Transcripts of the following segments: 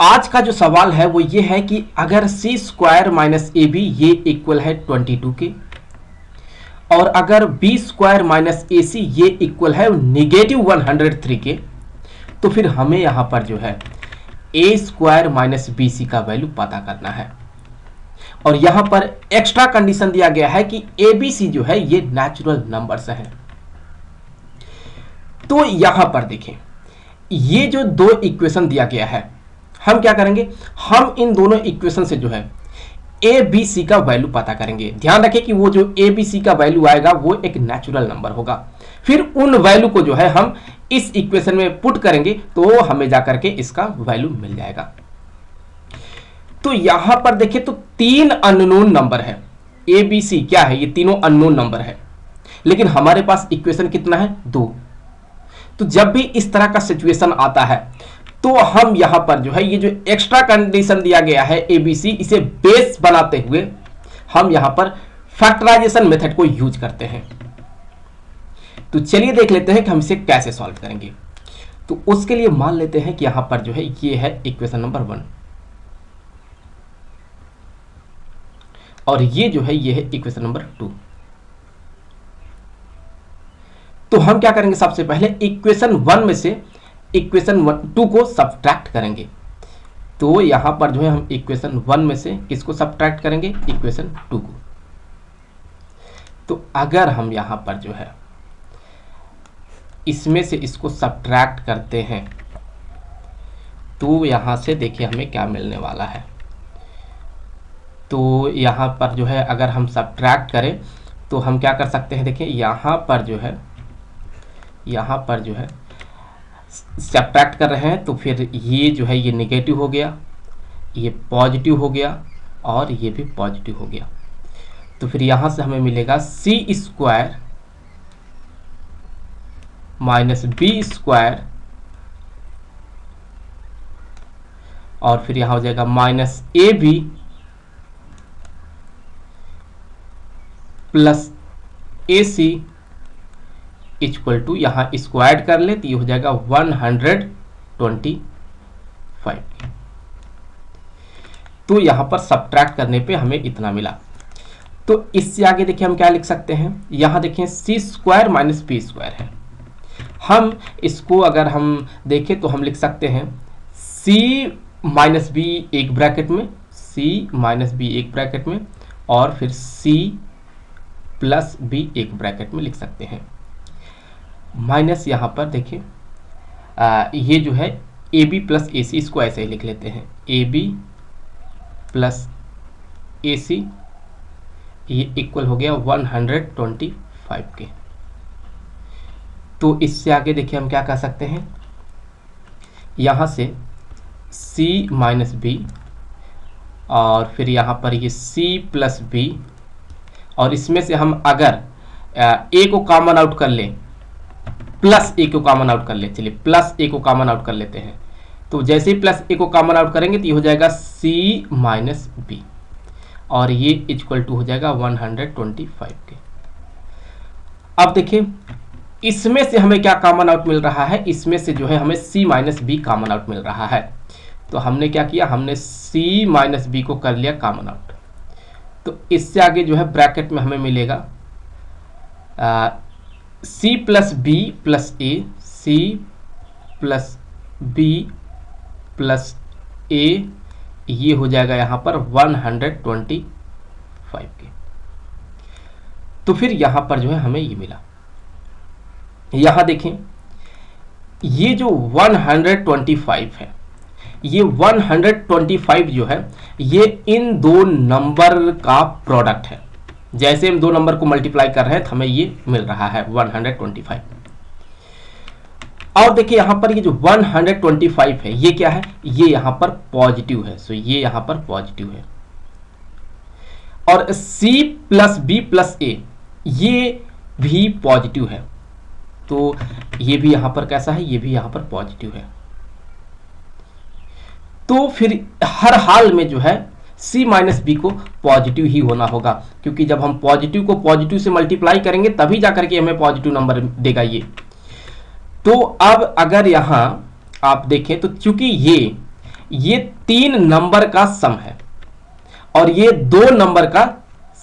आज का जो सवाल है वो ये है कि अगर सी स्क्वायर माइनस ए बी ये इक्वल है 22 के, और अगर बी स्क्वायर माइनस ए सी ये इक्वल है निगेटिव 103 के, तो फिर हमें यहां पर जो है ए स्क्वायर माइनस बी सी का वैल्यू पता करना है। और यहां पर एक्स्ट्रा कंडीशन दिया गया है कि ए बी सी जो है ये नेचुरल नंबर्स हैं। तो यहां पर देखें, ये जो दो इक्वेशन दिया गया है, हम क्या करेंगे, हम इन दोनों इक्वेशन से जो है ए बी सी का वैल्यू पता करेंगे। ध्यान रखें कि वो जो ए बी सी का वैल्यू आएगा वो एक नेचुरल नंबर होगा। फिर उन वैल्यू को जो है हम इस इक्वेशन में पुट करेंगे तो हमें जाकर के इसका वैल्यू मिल जाएगा। तो यहां पर देखिए, तो तीन अननोन नंबर है, ए बी सी क्या है, ये तीनों अननोन नंबर है, लेकिन हमारे पास इक्वेशन कितना है, 2। तो जब भी इस तरह का सिचुएशन आता है तो हम यहां पर जो है ये जो एक्स्ट्रा कंडीशन दिया गया है ए बी सी, इसे बेस बनाते हुए हम यहां पर फैक्टराइजेशन मेथड को यूज करते हैं। तो चलिए देख लेते हैं कि हम इसे कैसे सॉल्व करेंगे। तो उसके लिए मान लेते हैं कि यहां पर जो है ये है इक्वेशन नंबर 1, और ये जो है ये है इक्वेशन नंबर 2। तो हम क्या करेंगे, सबसे पहले इक्वेशन 1 में से इक्वेशन 2 को सब्ट्रैक्ट करेंगे। तो यहां पर जो है हम इक्वेशन 1 में से किसको सब्ट्रैक्ट करेंगे, इक्वेशन 2 को। तो अगर हम यहां पर जो है इसमें से इसको सब्ट्रैक्ट करते हैं तो यहां से देखिए हमें क्या मिलने वाला है। तो यहां पर जो है अगर हम सब्ट्रैक्ट करें तो हम क्या कर सकते हैं, देखिए यहां पर जो है सब्ट्रैक्ट कर रहे हैं तो फिर ये जो है ये नेगेटिव हो गया, ये पॉजिटिव हो गया और ये भी पॉजिटिव हो गया। तो फिर यहां से हमें मिलेगा C square minus B square, और फिर यहां हो जाएगा minus A B plus A C equal to, यहां स्क्वायर कर ले तो ये हो जाएगा 125। तो यहां पर सब्ट्रैक्ट करने पे हमें इतना मिला। तो इससे आगे देखिए हम क्या लिख सकते हैं, यहां देखिए सी स्क्वायर माइनस बी स्क्वायर है। हम इसको अगर हम देखें तो हम लिख सकते हैं सी माइनस बी एक ब्रैकेट में, सी माइनस बी एक ब्रैकेट में, और फिर सी प्लस बी एक ब्रैकेट में लिख सकते हैं। माइनस यहाँ पर देखिए ये जो है ए बी प्लस ए सी, इसको ऐसे ही लिख लेते हैं, ए बी प्लस ए सी, ये इक्वल हो गया 125 के। तो इससे आगे देखिए हम क्या कर सकते हैं, यहाँ से c माइनस बी, और फिर यहाँ पर ये c प्लस बी, और इसमें से हम अगर a को कॉमन आउट कर लें, प्लस ए को कॉमन आउट कर ले, चलिए प्लस ए को कॉमन आउट कर लेते हैं। तो जैसे ही प्लस ए को कॉमन आउट करेंगे तो ये हो जाएगा सी माइनस बी, और ये इक्वल टू हो जाएगा 125 के। अब देखिए इसमें से हमें क्या कॉमन आउट मिल रहा है, इसमें से जो है हमें सी माइनस बी कॉमन आउट मिल रहा है। तो हमने क्या किया, हमने सी माइनस बी को कर लिया कॉमन आउट। तो इससे आगे जो है ब्रैकेट में हमें मिलेगा C plus B plus A, C plus B plus ए, ये हो जाएगा यहाँ पर 125 के। तो फिर यहाँ पर जो है हमें ये मिला। यहाँ देखें ये जो 125 है, ये 125 जो है ये इन दो नंबर का प्रोडक्ट है। जैसे हम दो नंबर को मल्टीप्लाई कर रहे हैं तो हमें ये मिल रहा है 125। और देखिए यहां पर ये जो 125 है ये क्या है, ये यहां पर पॉजिटिव है, सो ये यहां पर पॉजिटिव है। और c प्लस बी प्लस ए ये भी पॉजिटिव है, तो ये भी यहां पर कैसा है, ये भी यहां पर पॉजिटिव है। तो फिर हर हाल में जो है c माइनस बी को पॉजिटिव ही होना होगा, क्योंकि जब हम पॉजिटिव को पॉजिटिव से मल्टीप्लाई करेंगे तभी जाकर के हमें पॉजिटिव नंबर देगा ये। तो अब अगर यहां आप देखें तो चूंकि ये 3 नंबर का सम है और ये 2 नंबर का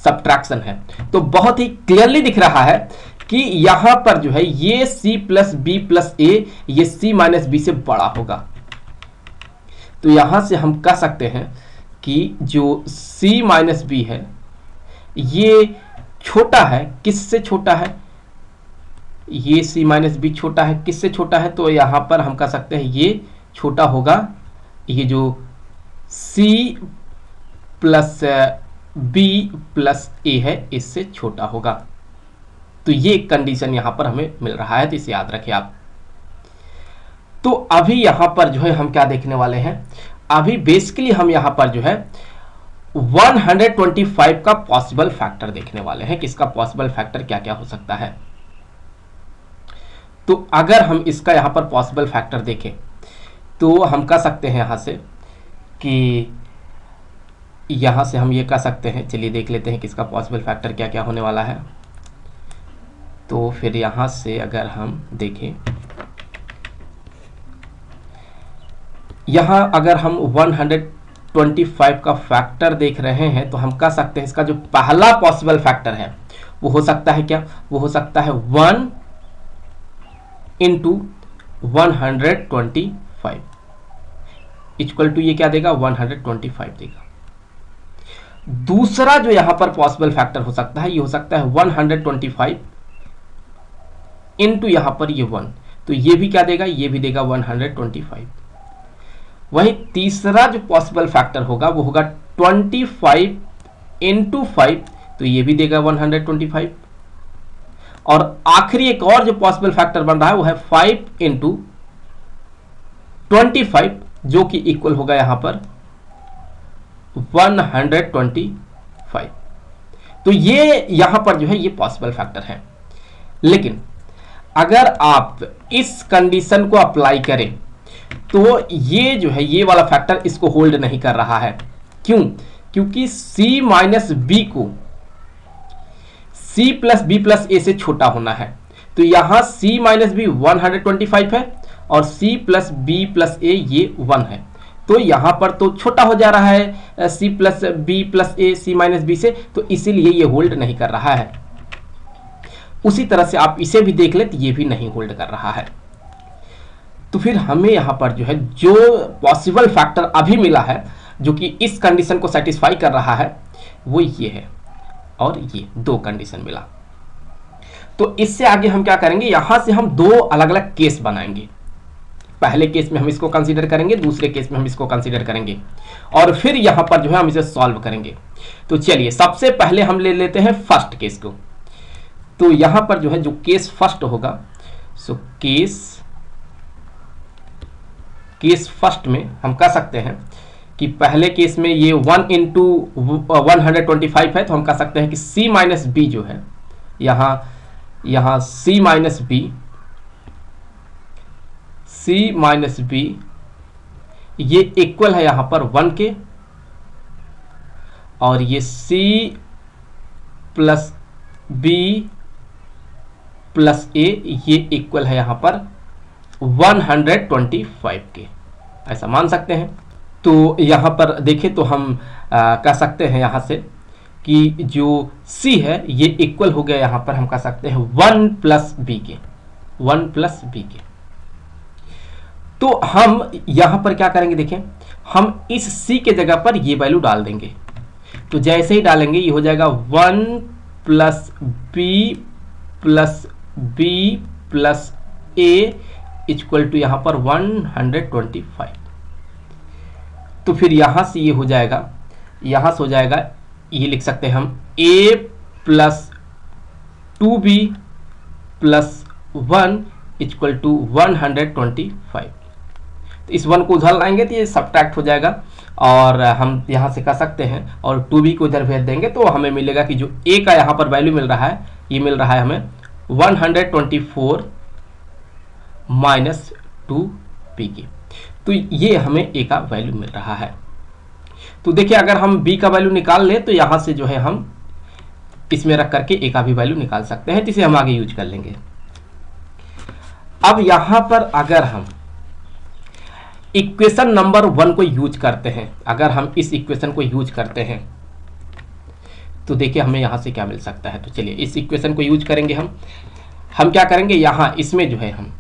सब्ट्रैक्शन है। तो बहुत ही क्लियरली दिख रहा है कि यहां पर जो है ये c प्लस बी प्लस ए ये c माइनस बी से बड़ा होगा। तो यहां से हम कह सकते हैं कि जो c माइनस बी है ये छोटा है। किससे छोटा है? ये c माइनस बी छोटा है। किससे छोटा है? तो यहां पर हम कह सकते हैं ये छोटा होगा, ये जो c प्लस बी प्लस ए है इससे छोटा होगा। तो ये कंडीशन यहां पर हमें मिल रहा है, तो इसे याद रखें आप। तो अभी यहां पर जो है हम क्या देखने वाले हैं, अभी बेसिकली हम यहां पर जो है 125 का पॉसिबल फैक्टर देखने वाले हैं कि इसका पॉसिबल फैक्टर क्या क्या हो सकता है। तो अगर हम इसका यहां पर पॉसिबल फैक्टर देखें तो हम कह सकते हैं यहां से कि यहां से हम ये कह सकते हैं, चलिए देख लेते हैं कि इसका पॉसिबल फैक्टर क्या क्या होने वाला है। तो फिर यहां से अगर हम देखें, यहां अगर हम 125 का फैक्टर देख रहे हैं तो हम कह सकते हैं इसका जो पहला पॉसिबल फैक्टर है वो हो सकता है क्या, वो हो सकता है 1 इंटू 125 इक्वल टू ये क्या देगा, 125 देगा। दूसरा जो यहां पर पॉसिबल फैक्टर हो सकता है ये हो सकता है 125 इंटू यहां पर ये 1, तो ये भी क्या देगा, ये भी देगा 125। वही तीसरा जो पॉसिबल फैक्टर होगा वो होगा 25 इंटू 5, तो ये भी देगा 125। और आखिरी एक और जो पॉसिबल फैक्टर बन रहा है वो है 5 इंटू 25 जो कि इक्वल होगा यहां पर 125। तो ये यहां पर जो है ये पॉसिबल फैक्टर है। लेकिन अगर आप इस कंडीशन को अप्लाई करें तो ये जो है ये वाला फैक्टर इसको होल्ड नहीं कर रहा है। क्यों? क्योंकि c माइनस बी को c प्लस बी प्लस ए से छोटा होना है। तो यहां c माइनस बी 125 है और c प्लस बी प्लस ए ये 1 है। तो यहां पर तो छोटा हो जा रहा है c प्लस बी प्लस ए c माइनस बी से, तो इसीलिए ये होल्ड नहीं कर रहा है। उसी तरह से आप इसे भी देख लें तो ये भी नहीं होल्ड कर रहा है। तो फिर हमें यहां पर जो है जो पॉसिबल फैक्टर अभी मिला है जो कि इस कंडीशन को सेटिस्फाई कर रहा है वो ये है और ये 2 कंडीशन मिला। तो इससे आगे हम क्या करेंगे, यहां से हम 2 अलग अलग केस बनाएंगे। पहले केस में हम इसको कंसीडर करेंगे, दूसरे केस में हम इसको कंसीडर करेंगे और फिर यहां पर जो है हम इसे सॉल्व करेंगे। तो चलिए सबसे पहले हम ले लेते हैं फर्स्ट केस को। तो यहां पर जो है जो केस फर्स्ट होगा, सो केस फर्स्ट में हम कह सकते हैं कि पहले केस में ये 1 इंटू 125 है, तो हम कह सकते हैं कि c माइनस बी जो है यहां c माइनस बी ये इक्वल है यहां पर 1 के, और ये c प्लस बी प्लस ए ये इक्वल है यहां पर 125 के, ऐसा मान सकते हैं। तो यहां पर देखें तो हम कह सकते हैं यहां से कि जो c है ये इक्वल हो गया, यहां पर हम कह सकते हैं 1 प्लस बी के। तो हम यहां पर क्या करेंगे, देखें हम इस c के जगह पर ये वैल्यू डाल देंगे। तो जैसे ही डालेंगे ये हो जाएगा 1 plus B plus A equal to यहां पर 125। तो फिर यहां से ये हो जाएगा, यहां से हो जाएगा ये लिख सकते हैं हम a plus 2b plus 1 equal to 125। तो इस 1 को उधर लाएंगे तो ये सब्ट्रैक्ट हो जाएगा और हम यहां से कह सकते हैं और 2b को इधर भेज देंगे तो हमें मिलेगा कि जो a का यहां पर वैल्यू मिल रहा है ये मिल रहा है हमें 124 माइनस 2b की। तो ये हमें a का वैल्यू मिल रहा है। तो देखिए अगर हम b का वैल्यू निकाल लें तो यहां से जो है हम इसमें रख करके a का भी वैल्यू निकाल सकते हैं, जिसे हम आगे यूज कर लेंगे। अब यहां पर अगर हम इक्वेशन नंबर 1 को यूज करते हैं, अगर हम इस इक्वेशन को यूज करते हैं तो देखिए हमें यहां से क्या मिल सकता है। तो चलिए इस इक्वेशन को यूज करेंगे हम क्या करेंगे, यहां इसमें जो है हम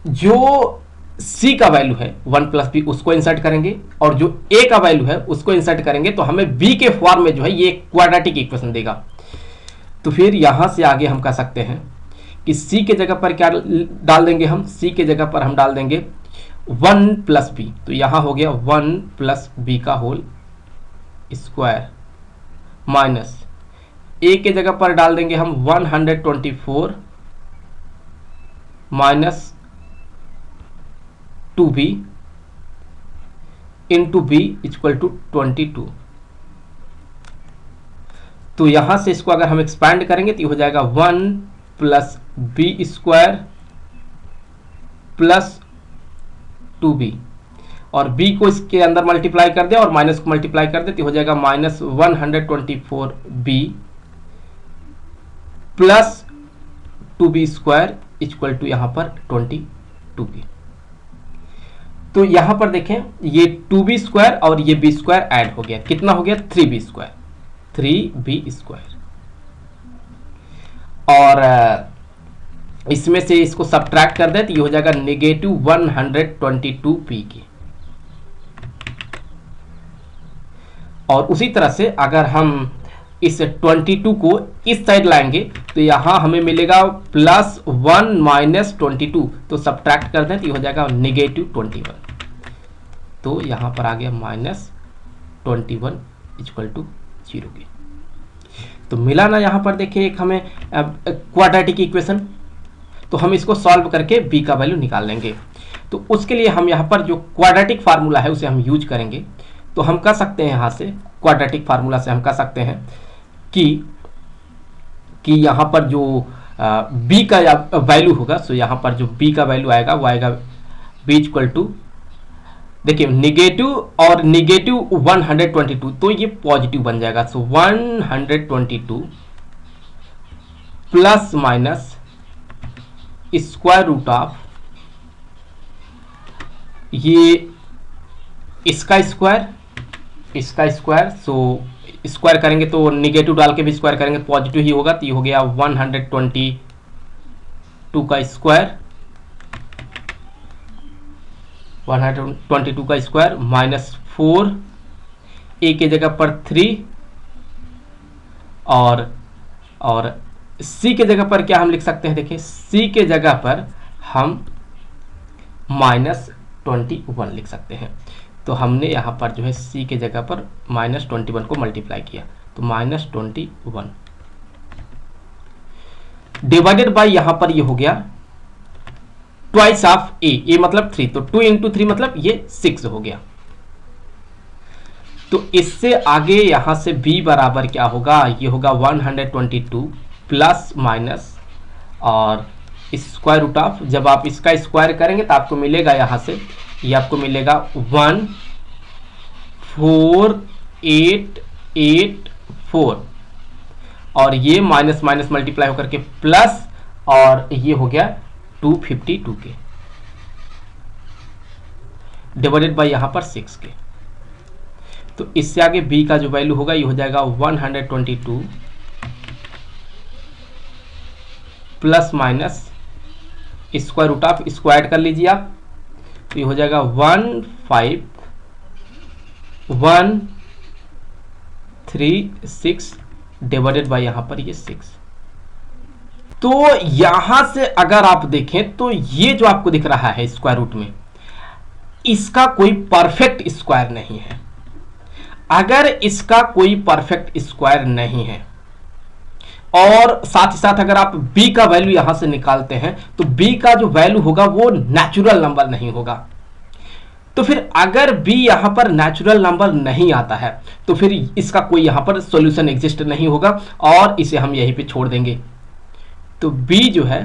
जो c का वैल्यू है 1 प्लस बी उसको इंसर्ट करेंगे और जो a का वैल्यू है उसको इंसर्ट करेंगे, तो हमें b के फॉर्म में जो है ये क्वाड्रेटिक इक्वेशन देगा। तो फिर यहां से आगे हम कह सकते हैं कि c के जगह पर क्या डाल देंगे, हम c के जगह पर हम डाल देंगे 1 प्लस बी। तो यहां हो गया 1 प्लस बी का होल स्क्वायर माइनस a के जगह पर डाल देंगे हम 124 minus 2b into B equal to 22। तो यहां से इसको अगर हम एक्सपैंड करेंगे तो ये हो जाएगा 1 plus B square plus 2b, और b को इसके अंदर मल्टीप्लाई कर दे और माइनस को मल्टीप्लाई कर दे तो हो जाएगा minus 124b plus 2b square equal to यहां पर 22b। तो यहां पर देखें ये 2b स्क्वायर और ये b स्क्वायर ऐड हो गया, कितना हो गया 3b स्क्वायर, 3b स्क्वायर। और इसमें से इसको सब्ट्रैक्ट कर दे तो ये हो जाएगा नेगेटिव 122p की। और उसी तरह से अगर हम इस 22 को इस साइड लाएंगे तो यहां हमें मिलेगा प्लस 1 माइनस 22, तो सब्ट्रैक्ट कर दें तो ये हो जाएगा नेगेटिव 21। तो यहां पर आ गया माइनस 21 इक्वल टू 0 के। तो मिला ना यहां पर देखिए एक हमें क्वाड्रेटिक इक्वेशन। तो हम इसको सॉल्व करके b का वैल्यू निकाल लेंगे। तो उसके लिए हम यहाँ पर जो क्वाड्रेटिक फार्मूला है उसे हम यूज करेंगे। तो हम कह सकते हैं यहाँ से क्वाड्रेटिक फार्मूला से हम कह सकते हैं कि यहाँ पर जो b का वैल्यू होगा, सो यहाँ पर जो b का वैल्यू आएगा वो आएगा b इक्वल टू, देखिए नेगेटिव और नेगेटिव 122, तो ये पॉजिटिव बन जाएगा। So 122 plus minus square root of ये इसका स्क्वायर, सो स्क्वायर करेंगे तो निगेटिव डाल के भी स्क्वायर करेंगे पॉजिटिव ही होगा, तो ये हो गया 122 का स्क्वायर, 122 का स्क्वायर माइनस 4, ए के जगह पर 3 और सी के जगह पर क्या हम लिख सकते हैं, देखिए सी के जगह पर हम माइनस 21 लिख सकते हैं। तो हमने यहाँ पर जो है सी के जगह पर माइनस 21 को मल्टीप्लाई किया, तो माइनस 21 डिवाइडेड बाय यहाँ पर ये हो गया ट्वाइस ऑफ ए मतलब 3, तो 2 इंटू 3 मतलब ये 6 हो गया। तो इससे आगे यहां से b बराबर क्या होगा, ये होगा 122 प्लस माइनस और स्क्वायर रूट ऑफ, जब आप इसका स्क्वायर करेंगे तो आपको मिलेगा यहां से, ये आपको मिलेगा 14884 और ये माइनस माइनस मल्टीप्लाई होकर के प्लस, और ये हो गया 252 के डिवाइडेड बाय यहां पर 6 के। तो इससे आगे b का जो वैल्यू होगा ये हो जाएगा 122 plus minus square root of, square कर लीजिए आप, तो ये हो जाएगा 15136 डिवाइडेड बाय यहां पर ये 6। तो यहां से अगर आप देखें तो ये जो आपको दिख रहा है स्क्वायर रूट में, इसका कोई परफेक्ट स्क्वायर नहीं है। अगर इसका कोई परफेक्ट स्क्वायर नहीं है और साथ ही साथ अगर आप b का वैल्यू यहां से निकालते हैं तो b का जो वैल्यू होगा वो नेचुरल नंबर नहीं होगा। तो फिर अगर b यहां पर नेचुरल नंबर नहीं आता है तो फिर इसका कोई यहां पर सॉल्यूशन एग्जिस्ट नहीं होगा और इसे हम यहीं पे छोड़ देंगे। तो b जो है,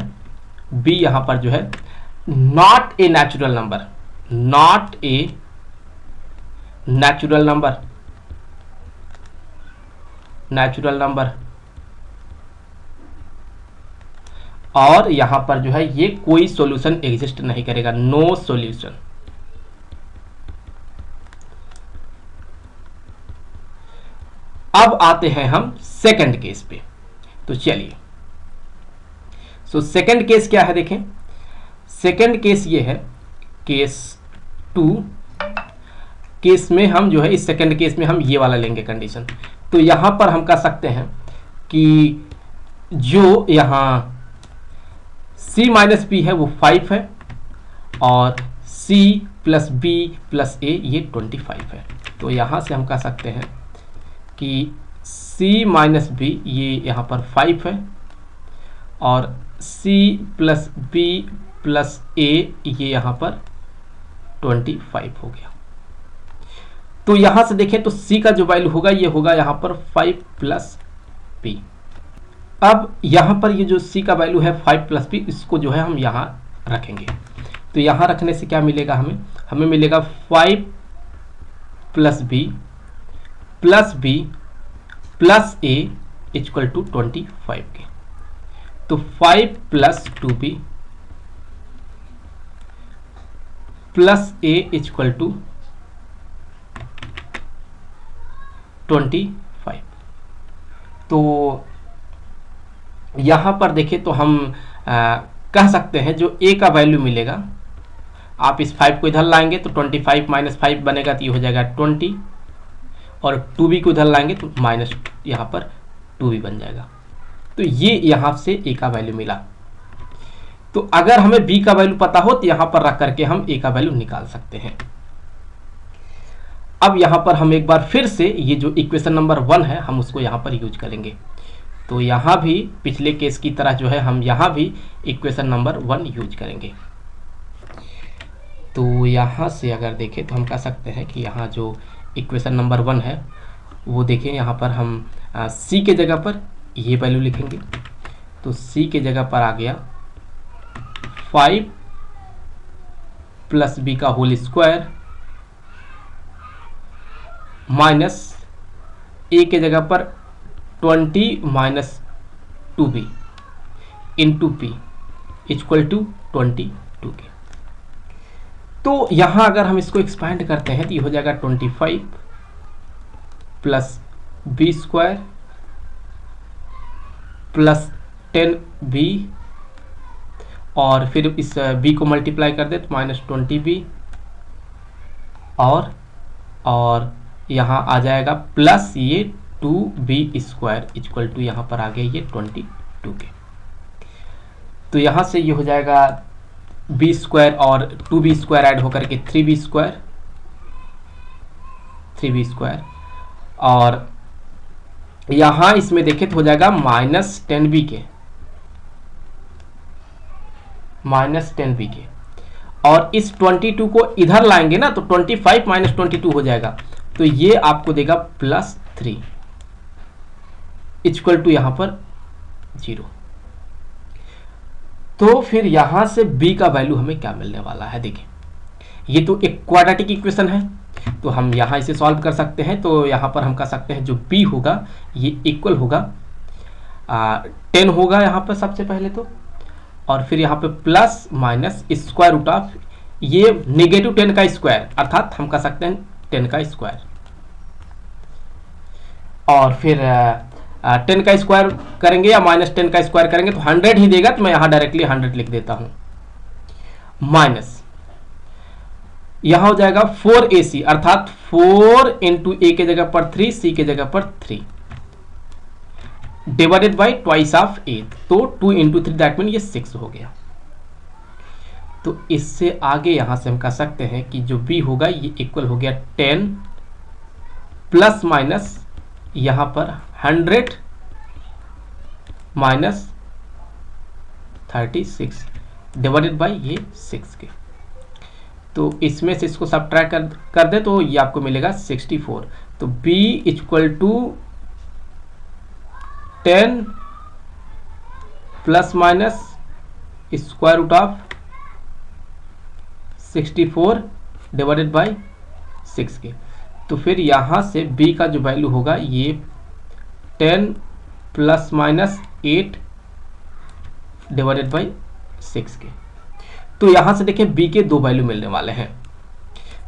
b यहां पर जो है not a natural number, not a natural number, natural number, और यहां पर जो है ये कोई सॉल्यूशन एग्जिस्ट नहीं करेगा, नो सॉल्यूशन। अब आते हैं हम सेकंड केस पे। तो चलिए, सो सेकंड केस क्या है देखें। सेकंड केस ये है, केस 2 केस में हम जो है, इस सेकंड केस में हम ये वाला लेंगे कंडीशन। तो यहां पर हम कह सकते हैं कि जो यहां c माइनस बी है वो 5 है, और c प्लस बी प्लस ए ये 25 है। तो यहां से हम कह सकते हैं कि c माइनस बी ये यहां पर 5 है, और c प्लस बी प्लस ए ये यहां पर 25 हो गया। तो यहां से देखें तो c का जो वैल्यू होगा ये होगा यहां पर 5 प्लस बी। अब यहां पर ये जो c का वैल्यू है 5 प्लस बी, इसको जो है हम यहां रखेंगे। तो यहां रखने से क्या मिलेगा हमें, हमें मिलेगा 5 plus B plus A equal to 25 के। तो 5 plus 2b plus A equal to 25। तो यहां पर देखें तो हम कह सकते हैं जो a का वैल्यू मिलेगा, आप इस 5 को इधर लाएंगे तो 25 माइनस 5 बनेगा, तो ये हो जाएगा 20, और 2b को इधर लाएंगे तो माइनस यहाँ पर 2b बन जाएगा। तो ये यहाँ से a का वैल्यू मिला। तो अगर हमें b का वैल्यू पता हो तो यहाँ पर रख करके हम a का वैल्यू निकाल सकते हैं। अब यहाँ पर हम एक बार फिर से ये जो इक्वेशन नंबर 1 है हम उसको यहाँ पर यूज करेंगे। तो यहाँ भी पिछले केस की तरह जो है हम यहाँ भी इक्वेशन नंबर 1 यूज करेंगे। तो यहाँ से अगर देखें तो हम कह सकते हैं कि यहाँ जो इक्वेशन नंबर 1 है वो देखें, यहाँ पर हम c के जगह पर ये वैल्यू लिखेंगे। तो c के जगह पर आ गया 5 प्लस बी का होल स्क्वायर माइनस ए के जगह पर 20 minus 2b into P equal to 22 के। तो यहां अगर हम इसको एक्सपैंड करते हैं तो ये हो जाएगा 25 plus B square plus 10b, और फिर इस b को मल्टीप्लाई कर दे तो माइनस 20b, और यहाँ आ जाएगा प्लस ये 2b स्क्वायर इक्वल टू यहाँ पर आ गया ये 22 के। तो यहाँ से ये हो जाएगा b स्क्वायर और 2b स्क्वायर ऐड होकर के 3b स्क्वायर, और यहाँ इसमें देखें तो हो जाएगा माइनस 10b के, और इस 22 को इधर लाएंगे ना तो 25 माइनस 22 हो जाएगा, तो ये आपको देगा प्लस 3 इक्वल टू यहाँ पर 0। तो फिर यहां से b का वैल्यू हमें क्या मिलने वाला है, देखिए ये तो एक क्वाड्रेटिक इक्वेशन है, तो हम यहां इसे सॉल्व कर सकते हैं। तो यहां पर हम कह सकते हैं जो b होगा ये इक्वल होगा 10 होगा यहाँ पर सबसे पहले तो, और फिर यहाँ पे plus minus square root of ये नेगेटिव 10 का स्क्वायर, अर्थात हम कह सकते हैं 10 का स्क्वायर, और फिर 10 का स्क्वायर करेंगे या माइनस 10 का स्क्वायर करेंगे तो 100 ही देगा, तो मैं यहाँ डायरेक्टली 100 लिख देता हूँ, माइनस यहाँ हो जाएगा 4ac, अर्थात 4 इंटू ए के जगह पर 3, सी के जगह पर 3, डिवाइडेड बाई ट्वाइस ऑफ ए, तो 2 इंटू 3 दैट मीन ये 6 हो गया। तो इससे आगे यहां से हम कह सकते हैं कि जो b होगा ये इक्वल हो गया 10 प्लस माइनस यहां पर 100 माइनस 36 डिवाइडेड बाई ये 6 के। तो इसमें से इसको सब्ट्रैक्ट कर दे तो ये आपको मिलेगा 64। तो b equal to 10 plus minus square root of 64 divided by 6 के। तो फिर यहाँ से b का जो वैल्यू होगा ये 10 प्लस माइनस 8 डिवाइडेड बाई 6 के। तो यहाँ से देखें b के दो वैल्यू मिलने वाले हैं।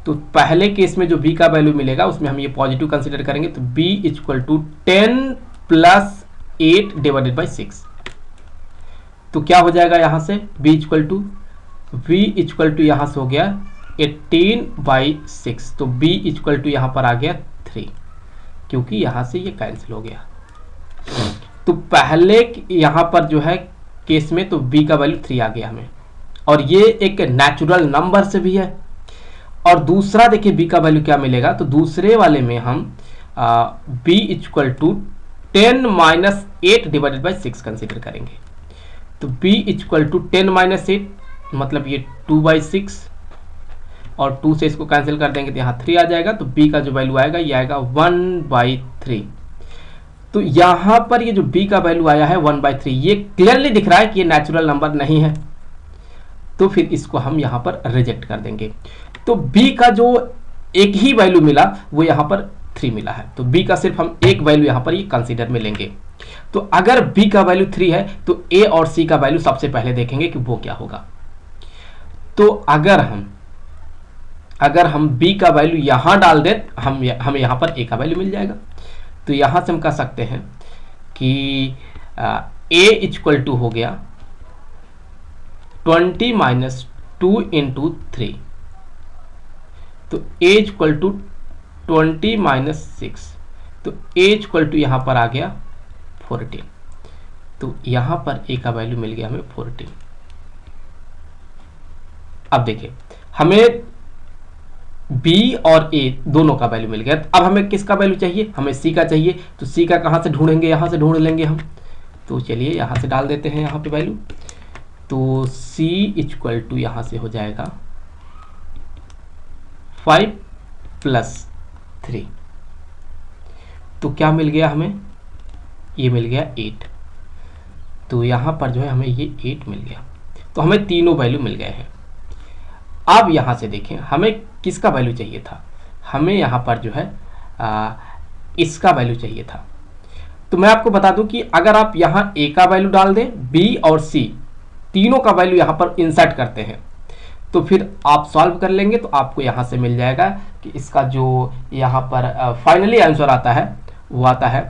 तो पहले केस में जो b का वैल्यू मिलेगा उसमें हम ये पॉजिटिव कंसीडर करेंगे, तो b equal to 10 plus 8 divided by 6। तो क्या हो जाएगा यहां से b इक्वल टू यहां से हो गया 18/6, तो b इक्वल टू यहां पर आ गया 3, क्योंकि यहां से ये कैंसिल हो गया। तो पहले यहां पर जो है केस में तो b का वैल्यू 3 आ गया हमें, और ये एक नेचुरल नंबर से भी है। और दूसरा देखिए b का वैल्यू क्या मिलेगा, तो दूसरे वाले में हम b equal to 10 minus 8 divided by 6 consider करेंगे। तो b इक्वल टू 10 माइनस 8 मतलब ये 2/6, और 2 से इसको कैंसिल कर देंगे तो यहाँ 3 आ जाएगा। तो b का जो वैल्यू आएगा ये आएगा 1/3। तो यहाँ पर ये जो b का वैल्यू आया है 1/3, ये क्लियरली दिख रहा है कि ये नेचुरल नंबर नहीं है, तो फिर इसको हम यहाँ पर रिजेक्ट कर देंगे। तो b का जो एक ही वैल्यू मिला वो यहाँ पर 3 मिला है, तो b का सिर्फ हम एक वैल्यू यहाँ पर ये कंसीडर में लेंगे। तो अगर b का वैल्यू 3 है तो a और c का वैल्यू सबसे पहले देखेंगे कि वो क्या होगा। तो अगर हम b का वैल्यू यहाँ डाल दें हमें यहाँ पर a का वैल्यू मिल जाएगा। तो यहाँ से हम कह सकते हैं कि a इक्वल टू हो गया 20 माइनस 2 इंटू 3, तो a इक्वल टू 20 माइनस 6, तो a इक्वल टू यहाँ पर आ गया 14। तो यहाँ पर a का वैल्यू मिल गया हमें 14। अब देखिए हमें b और a दोनों का वैल्यू मिल गया। अब हमें किसका वैल्यू चाहिए, हमें c का चाहिए। तो c का कहाँ से ढूंढेंगे, यहाँ से ढूंढ लेंगे हम। तो चलिए यहाँ से डाल देते हैं यहाँ पे वैल्यू। तो c इक्वल टू यहाँ से हो जाएगा 5 प्लस 3, तो क्या मिल गया हमें, ये मिल गया 8। तो यहाँ पर जो है हमें ये 8 मिल गया, तो हमें तीनों वैल्यू मिल गए हैं। अब यहाँ से देखें हमें किसका वैल्यू चाहिए था, हमें यहाँ पर जो है इसका वैल्यू चाहिए था। तो मैं आपको बता दूं कि अगर आप यहाँ a का वैल्यू डाल दें, b और c तीनों का वैल्यू यहाँ पर इंसर्ट करते हैं, तो फिर आप सॉल्व कर लेंगे तो आपको यहाँ से मिल जाएगा कि इसका जो यहाँ पर फाइनली आंसर आता है वो आता है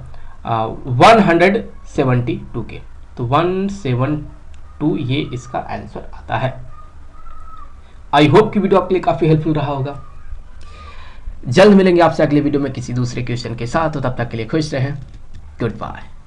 172 के। तो 172 ये इसका आंसर आता है। आई होप कि वीडियो आपके लिए काफ़ी हेल्पफुल रहा होगा। जल्द मिलेंगे आपसे अगले वीडियो में किसी दूसरे क्वेश्चन के साथ, तो तब तक के लिए खुश रहें। Good bye.